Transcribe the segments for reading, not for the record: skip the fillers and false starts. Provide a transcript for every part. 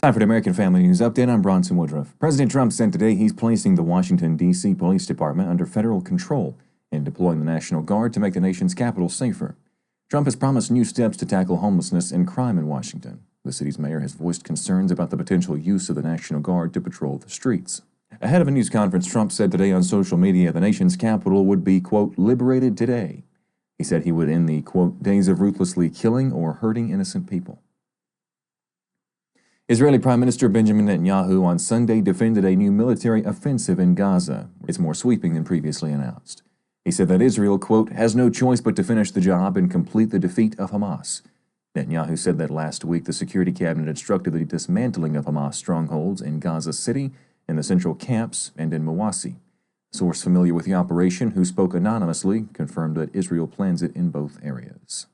Time for the American Family News Update. I'm Bronson Woodruff. President Trump said today he's placing the Washington, D.C. Police Department under federal control and deploying the National Guard to make the nation's capital safer. Trump has promised new steps to tackle homelessness and crime in Washington. The city's mayor has voiced concerns about the potential use of the National Guard to patrol the streets. Ahead of a news conference, Trump said today on social media the nation's capital would be, quote, liberated today. He said he would end the, quote, days of ruthlessly killing or hurting innocent people. Israeli Prime Minister Benjamin Netanyahu on Sunday defended a new military offensive in Gaza. It's more sweeping than previously announced. He said that Israel, quote, has no choice but to finish the job and complete the defeat of Hamas. Netanyahu said that last week the Security Cabinet instructed the dismantling of Hamas strongholds in Gaza City, in the central camps, and in Mawasi. A source familiar with the operation, who spoke anonymously, confirmed that Israel plans it in both areas.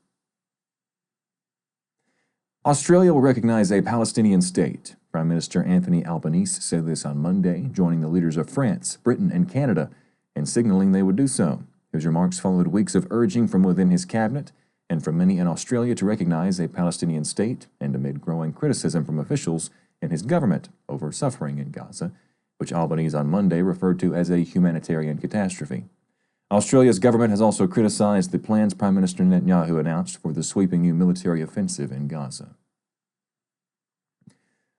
Australia will recognize a Palestinian state. Prime Minister Anthony Albanese said this on Monday, joining the leaders of France, Britain, and Canada, and signaling they would do so. His remarks followed weeks of urging from within his cabinet and from many in Australia to recognize a Palestinian state, and amid growing criticism from officials in his government over suffering in Gaza, which Albanese on Monday referred to as a humanitarian catastrophe. Australia's government has also criticized the plans Prime Minister Netanyahu announced for the sweeping new military offensive in Gaza.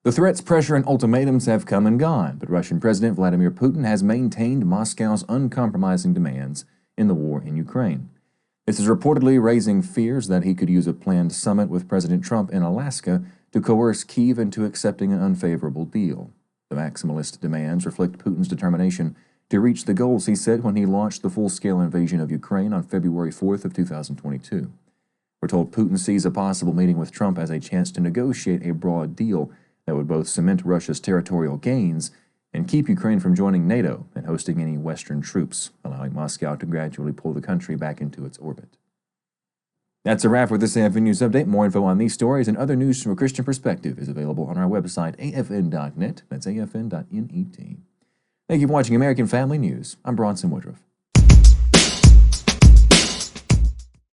The threats, pressure, and ultimatums have come and gone, but Russian President Vladimir Putin has maintained Moscow's uncompromising demands in the war in Ukraine. This is reportedly raising fears that he could use a planned summit with President Trump in Alaska to coerce Kyiv into accepting an unfavorable deal. The maximalist demands reflect Putin's determination to reach the goals he set when he launched the full-scale invasion of Ukraine on February 4th of 2022. We're told Putin sees a possible meeting with Trump as a chance to negotiate a broad deal that would both cement Russia's territorial gains and keep Ukraine from joining NATO and hosting any Western troops, allowing Moscow to gradually pull the country back into its orbit. That's a wrap with this AFN News Update. More info on these stories and other news from a Christian perspective is available on our website, afn.net. That's afn.net. Thank you for watching American Family News. I'm Bronson Woodruff.